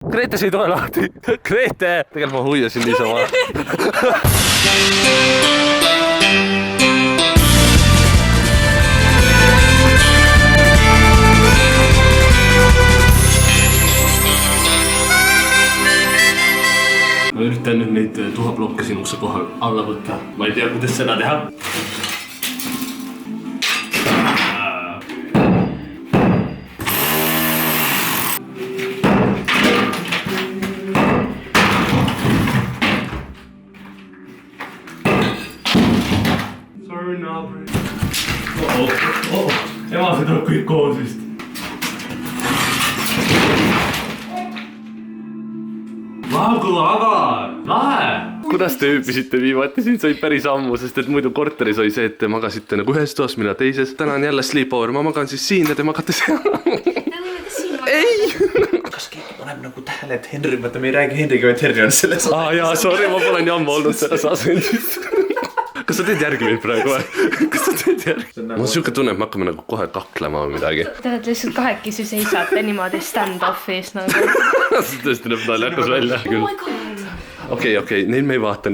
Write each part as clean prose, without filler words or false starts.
Grete, see ei tule lahti. Grete! Tegelikult ma huiasin niisama. Ma üritan nüüd neid tuhaplokke sinusse kohal alla võtta. Ma ei tea, kuidas seda teha. Ema, see tuleb kõik koos vist. Vaagu, aga lahe! Kuidas te ööpisite viimati? Siin sai päris ammu, sest et muidu korteris oli see, et te magasite nagu ühes toas, mina teises. Täna on jälle sleepover, ma magan siis siin ja te magate seal. Ei! Kas keegi paneb nagu tähele, et Henry, vaata me ei räägi Henriga, et Henry on selles jaa, sorry, ma pole nii ammu olnud selles asendis. Kas sa teed järgi meid praegu või? Kas sa teed järgi? Mul on siuke tunne, et me hakkame nagu kohe kaklema või midagi. Te olete lihtsalt kahekesi seisate niimoodi stand-offis nagu. See tõesti näeb naljakas välja küll. Okei, neid me ei vaata.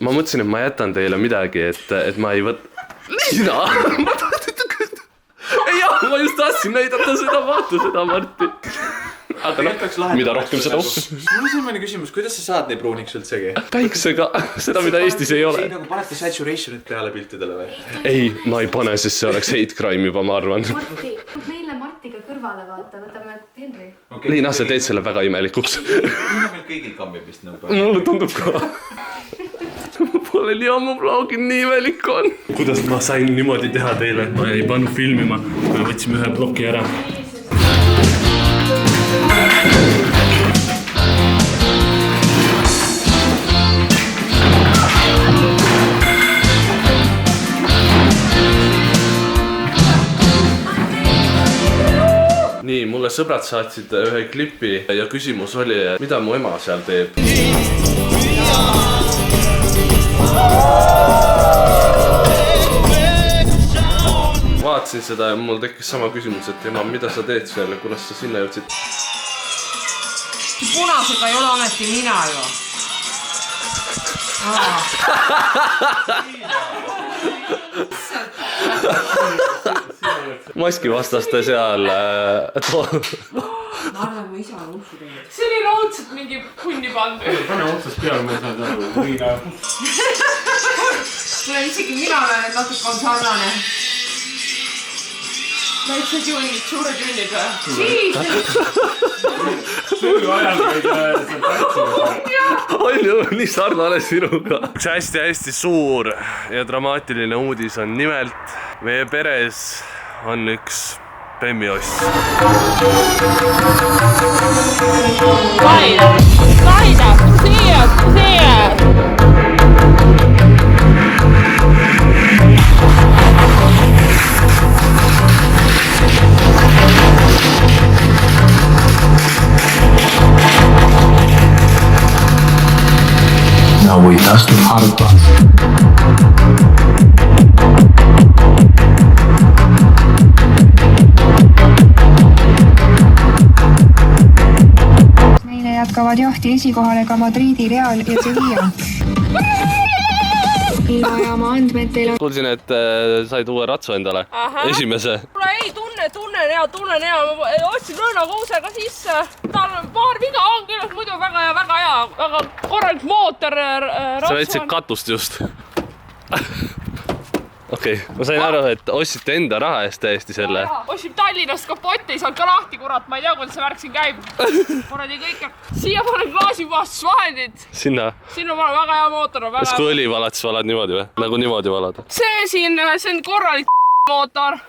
Ma mõtlesin, et ma jätan teile midagi, et ma ei võt... Liina! Ma just tahtsin näidata seda, vaata seda, Marti. Aga mida rohkem seda Mul on selline küsimus, kuidas sa saad nii pruuniks üldsegi? Päiksega, seda mida Eestis ei ole. Sa nagu panete saturationit peale piltidele või? Ei, ma ei pane, sest see oleks hate crime juba, ma arvan. Marti, meile Martiga kõrvale vaata, võtame Henry. Liina, sa teed selle väga imelikuks. Liina meil kõigil kambib vist nõuga. Mulle tundub ka. Ma pole nii ammu vlogin, nii imelik on. Kuidas ma sain niimoodi teha teile, et ma ei pannud filmima. Me võtsime ühe ploki ära. Nii, mulle sõbrad saatsid ühe klipi ja küsimus oli, mida mu ema seal teeb. Vaatasin seda ja mul tekkis sama küsimus, et ema, mida sa teed seal ja kuidas sa sinna jõudsid? Punasega ei ole ameti mina ju. Maski vastaste seal... Ma arvan, mu isa on ussu teinud. See oli raudselt mingi punni pandu. Pane otsast peale, ma saan aru. Võina. Tule isegi mina olen natuke on sarnane. Väiksed juunid, suured juunid või? Söö ajal on ju nii sarnane sinuga. Üks hästi suur ja dramaatiline uudis on nimelt meie peres on üks bemmioss. Vaida, see! Now we dust the hard parts. Neile jätkavad jahti esikohale ka Madridi Real ja Sevilla. Ilmajaama andmetel on... Kuulsin, et said uue ratsu endale. Esimese. Mulle ei tunnen hea. Ma otsin lõõnakuusega sisse. Tal on paar viga on küll, muidu väga hea. Aga korralik mootor ratsu. Sa võtsid katust just. Okei, ma sain aru, et ostsite enda raha eest täiesti selle. Ostsin Tallinnast kapotti, ei saanud ka lahti, kurat. Ma ei tea, kuidas see värk siin käib. Korradi kõike. Siia panen klaasivastusvahendid. Sinna? Sinna panen väga hea mootor. Kas kui õli valad, siis valad niimoodi või? Nagu niimoodi valada? See siin, see on korralik mootor.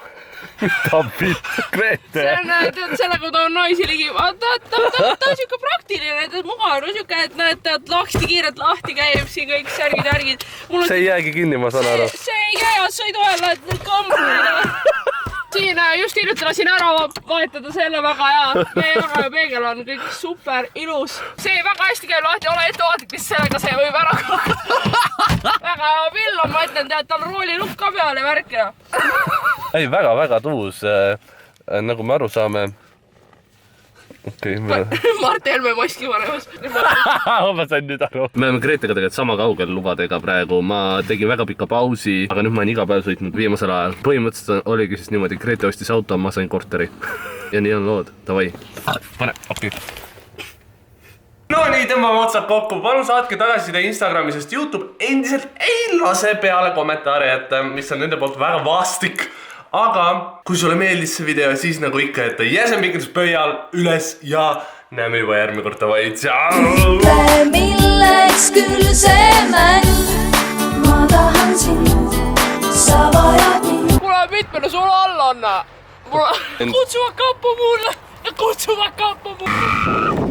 Tampid, Grete. See on sellega, kui ta on naisi ligi. Ta on siuke praktiline, mugav, siuke, et näed, kiirelt lahti käib siin kõik särgid. See ei jäägi kinni, ma saan aru. See ei käi, sõidu ajal lähed need kambrid. Siin just hiljuti lasin ära vahetada selle väga hea. Meie väga hea peegel on kõik super ilus. See väga hästi käib lahti, ole ettevaatlik, mis sellega see võib ära kakata. Väga hea pill on, ma ütlen, tead, tal rooli lukk ka peale värkida. Ei, väga tuus, nagu me aru saame. okei, Mart Helme maski panemas. ma sain nüüd aru. Me oleme Gretega tegelikult sama kaugel lubadega praegu. Ma tegin väga pika pausi, aga nüüd ma olen iga päev sõitnud viimasel ajal. Põhimõtteliselt oligi siis niimoodi, Grete ostis auto, ma sain korteri. Ja nii on lood. Davai. Pane appi. No nii, tõmbame otsad kokku. Palun saatke tagasiside Instagrami, sest YouTube endiselt ei lase peale kommentaare jätta, mis on nende poolt väga vastik. Aga kui sulle meeldis see video, siis nagu ikka, et jäsen pikendus pöial üles ja näeme juba järgmine kord. Davai, tšau! Milleks küll see mäng? Ma tahan sind, sa vajad mind. Kuule, mitmene sul all on? Kutsuva kappu mulle! Kutsuva kappu mulle!